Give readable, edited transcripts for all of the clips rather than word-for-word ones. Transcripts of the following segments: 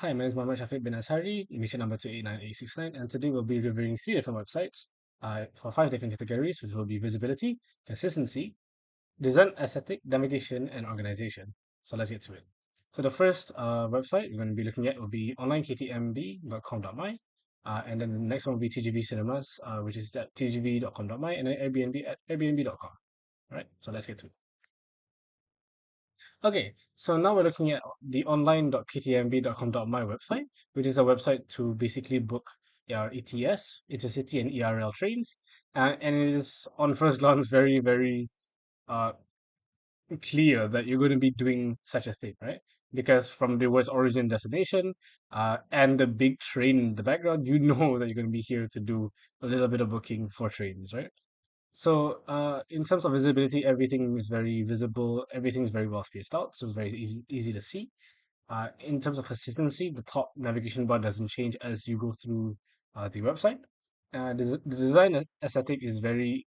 Hi, my name is Muhammad Syafiq bin Azhari, emission number 2898869, and today we'll be reviewing three different websites for five different categories, which will be visibility, consistency, design aesthetic, navigation, and organization. So let's get to it. So the first website we're going to be looking at will be onlinektmb.com.my, and then the next one will be TGV Cinemas, which is at tgv.com.my, and then Airbnb at airbnb.com. All right, so let's get to it. Okay, so now we're looking at the online.ktmb.com.my website, which is a website to basically book your ETS, intercity and ERL trains. And it is on first glance very uh, clear that you're going to be doing such a thing, right? Because from the words origin and destination and the big train in the background, you know that you're going to be here to do a little bit of booking for trains, right? So, in terms of visibility, everything is very visible. Everything is very well spaced out, so it's very easy to see. In terms of consistency, the top navigation bar doesn't change as you go through the website. The design aesthetic is very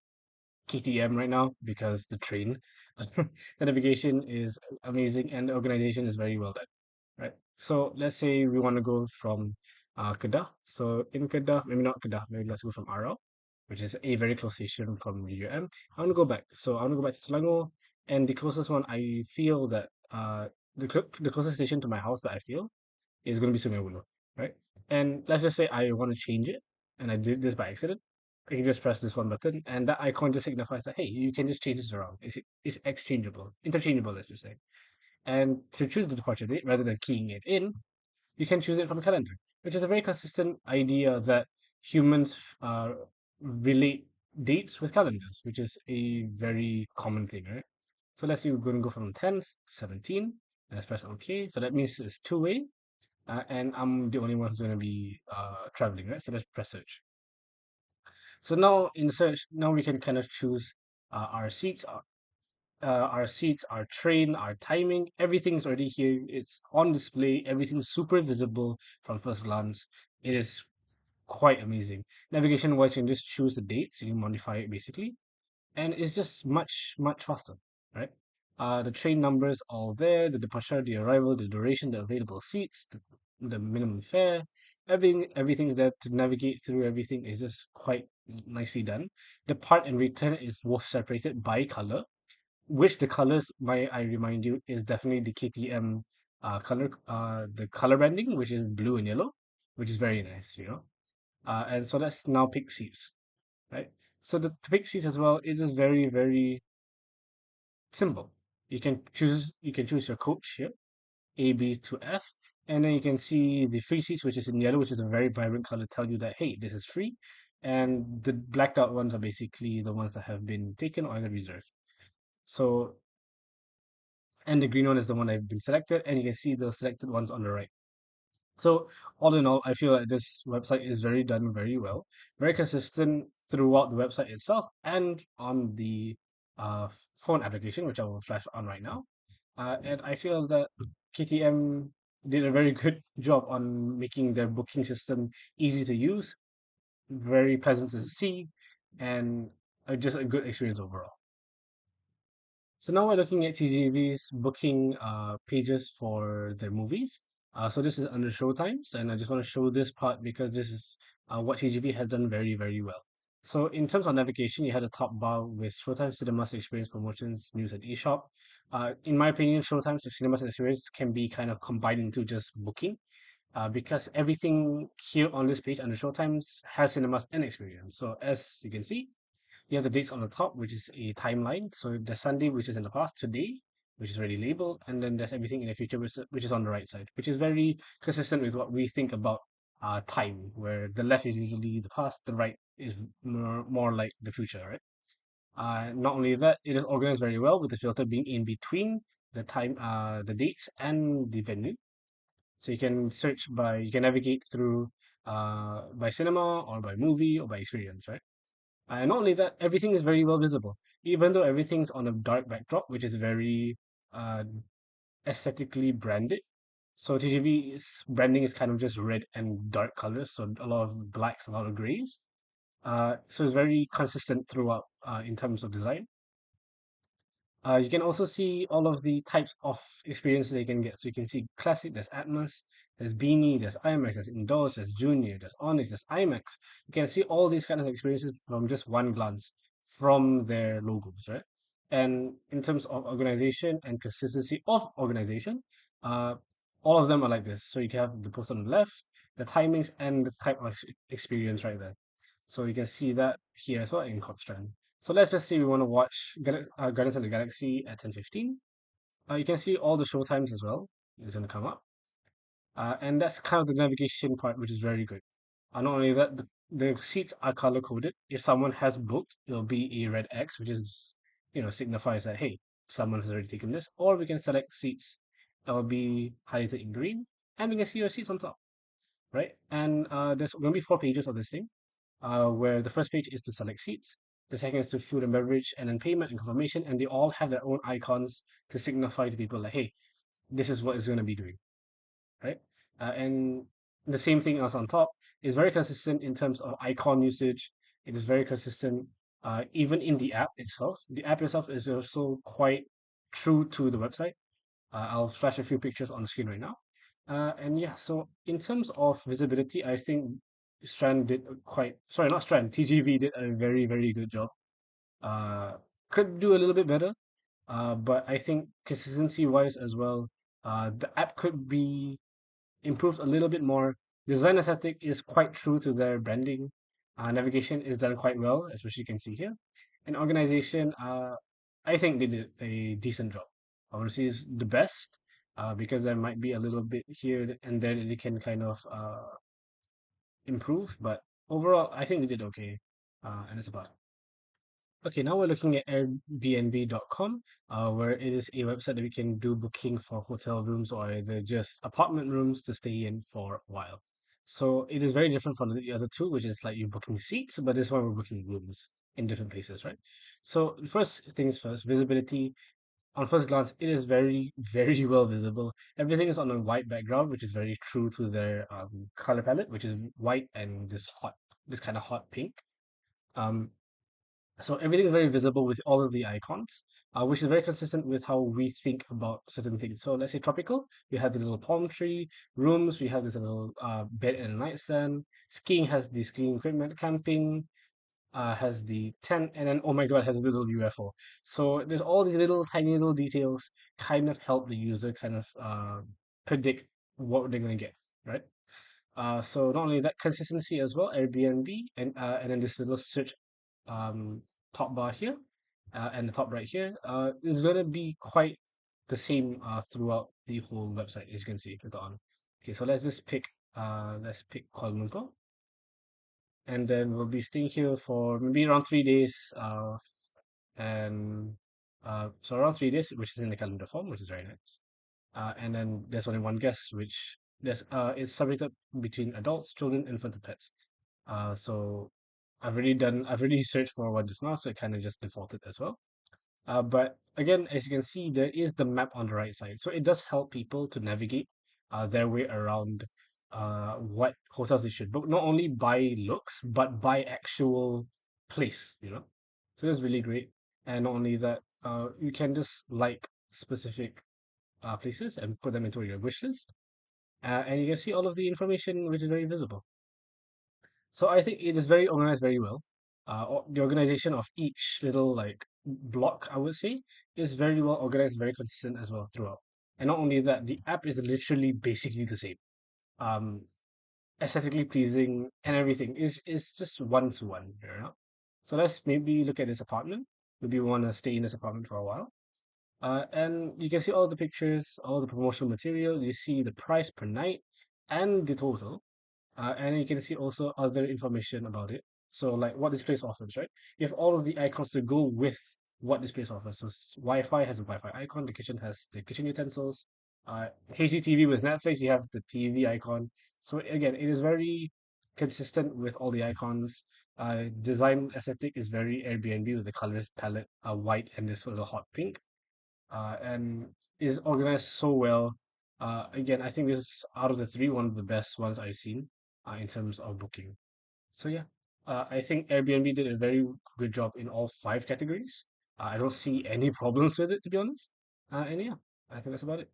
KTM right now because the train, the navigation is amazing, and the organization is very well done. Right. So let's say we want to go from Kedah. So in Kedah, maybe not Kedah, maybe let's go from Arau, which is a very close station from UM. I want to go back. So I want to go back to Selangor, and the closest one I feel that the closest station to my house that I feel is going to be Sungai Buloh, right? And let's just say I want to change it, and I did this by accident. I can just press this one button, and that icon just signifies that hey, you can just change this around. It's exchangeable, interchangeable, let's just say. And to choose the departure date rather than keying it in, you can choose it from a calendar, which is a very consistent idea that humans relate dates with calendars, which is a very common thing, right? So let's say we're going to go from 10th to 17. Let's press OK. So that means it's two-way, and I'm the only one who's going to be traveling, right? So let's press search. So now in search, now we can kind of choose our seats, our train, our timing, everything's already here. It's on display. Everything's super visible from first glance. It is quite amazing. Navigation wise, you can just choose the dates. You can modify it basically, and it's just much faster, right? The train numbers all there, the departure, the arrival, the duration, the available seats, the minimum fare, everything's there to navigate through. Everything is just quite nicely done. Depart and return is both separated by color, which the colors, might I remind you, is definitely the KTM the color branding, which is blue and yellow, which is very nice, you know. And so let's now pick seats, right? So to pick seats as well, it is very simple. You can choose your coach here, A, B to F, and then you can see the free seats, which is in yellow, which is a very vibrant color, tell you that hey, this is free, and the blacked out ones are basically the ones that have been taken or either reserved. So and the green one is the one I've been selected, and you can see the selected ones on the right. So all in all, I feel like this website is very done very well, very consistent throughout the website itself and on the phone application, which I will flash on right now. And I feel that KTM did a very good job on making their booking system easy to use, very pleasant to see, and just a good experience overall. So now we're looking at TGV's booking pages for their movies. So this is under Showtimes, and I just want to show this part because this is what TGV has done very well. So in terms of navigation, you had a top bar with Showtime Cinemas Experience Promotions, News and eShop. In my opinion, Showtime's Cinemas Experience can be kind of combined into just booking because everything here on this page under Showtimes has cinemas and experience. So as you can see, you have the dates on the top, which is a timeline. So there's Sunday, which is in the past, today, which is already labeled, and then there's everything in the future, which is on the right side, which is very consistent with what we think about time, where the left is usually the past, the right is more like the future, right? Not only that, it is organized very well with the filter being in between the dates and the venue. So you can navigate through by cinema or by movie or by experience, right? And not only that, everything is very well visible, even though everything's on a dark backdrop, which is very uh, aesthetically branded. So TGV's branding is kind of just red and dark colors, so a lot of blacks, a lot of grays. So it's very consistent throughout in terms of design. You can also see all of the types of experiences they can get. So you can see classic, there's Atmos, there's Beanie, there's IMAX, there's Indoors, there's Junior, there's Onyx, there's IMAX. You can see all these kind of experiences from just one glance from their logos, right? And in terms of organization and consistency of organization, uh, all of them are like this. So you can have the post on the left, the timings, and the type of experience right there. So you can see that here as well in Strand. So let's just say we want to watch Guardians of the Galaxy at 10:15. You can see all the show times as well. It's going to come up. And that's kind of the navigation part, which is very good. Not only that, the seats are color coded. If someone has booked, it'll be a red X, which is, signifies that, hey, someone has already taken this. Or we can select seats that will be highlighted in green, and we can see your seats on top, right? And there's going to be 4 pages of this thing, where the first page is to select seats, the second is to food and beverage, and then payment and confirmation, and they all have their own icons to signify to people like, hey, this is what it's going to be doing, right? And the same thing else on top is very consistent in terms of icon usage. It is very consistent, even in the app itself. The app itself is also quite true to the website. I'll flash a few pictures on the screen right now. And yeah, so in terms of visibility, I think Strand did sorry, not Strand, TGV did a very, very good job. Uh, could do a little bit better, but I think consistency wise as well, the app could be improved a little bit more. Design aesthetic is quite true to their branding. Navigation is done quite well, as which you can see here. And organization, I think they did a decent job. I want to see is the best, because there might be a little bit here and there that they can kind of improve. But overall, I think they did okay. And that's about it. Okay, now we're looking at Airbnb.com, where it is a website that we can do booking for hotel rooms or either just apartment rooms to stay in for a while. So it is very different from the other two, which is like you're booking seats, but this one we're booking rooms in different places, right? So first things first, visibility. On first glance, it is very, very well visible. Everything is on a white background, which is very true to their color palette, which is white and this kind of hot pink. Um, so everything is very visible with all of the icons, which is very consistent with how we think about certain things. So let's say tropical, we have the little palm tree. Rooms, we have this little bed and a nightstand. Skiing has the skiing equipment. Camping has the tent, and then oh my god, has a little UFO. So there's all these little tiny little details kind of help the user kind of predict what they're going to get, right? So not only that, consistency as well, Airbnb, and then this little search um, top bar here, and the top right here, is going to be quite the same throughout the whole website, as you can see later on. Okay, so let's pick Kuala Lumpur, and then we'll be staying here for maybe around 3 days, and so around 3 days, which is in the calendar form, which is very nice. And then there's only one guest, which there's it's separated between adults, children, infants, and pets. So I've already searched for one just now, so it kind of just defaulted as well. But again, as you can see, there is the map on the right side, so it does help people to navigate their way around what hotels they should book, not only by looks but by actual place. So that's really great. And not only that, you can just like specific places and put them into your wish list. And you can see all of the information which is very visible. So I think it is very organized very well. The organization of each little like block, I would say, is very well organized, very consistent as well throughout. And not only that, the app is literally basically the same. Um, Aesthetically pleasing and everything is just one to one, So let's maybe look at this apartment. Maybe we want to stay in this apartment for a while. And you can see all the pictures, all the promotional material. You see the price per night and the total. And you can see also other information about it. So like what this place offers, right? You have all of the icons to go with what this place offers. So Wi-Fi has a Wi-Fi icon. The kitchen has the kitchen utensils. HDTV with Netflix, you have the TV icon. So again, it is very consistent with all the icons. Design aesthetic is very Airbnb with the colors palette, white and this little hot pink, and is organized so well. Again, I think this is out of the three one of the best ones I've seen in terms of booking. So yeah, I think Airbnb did a very good job in all 5 categories. I don't see any problems with it, to be honest. And yeah, I think that's about it.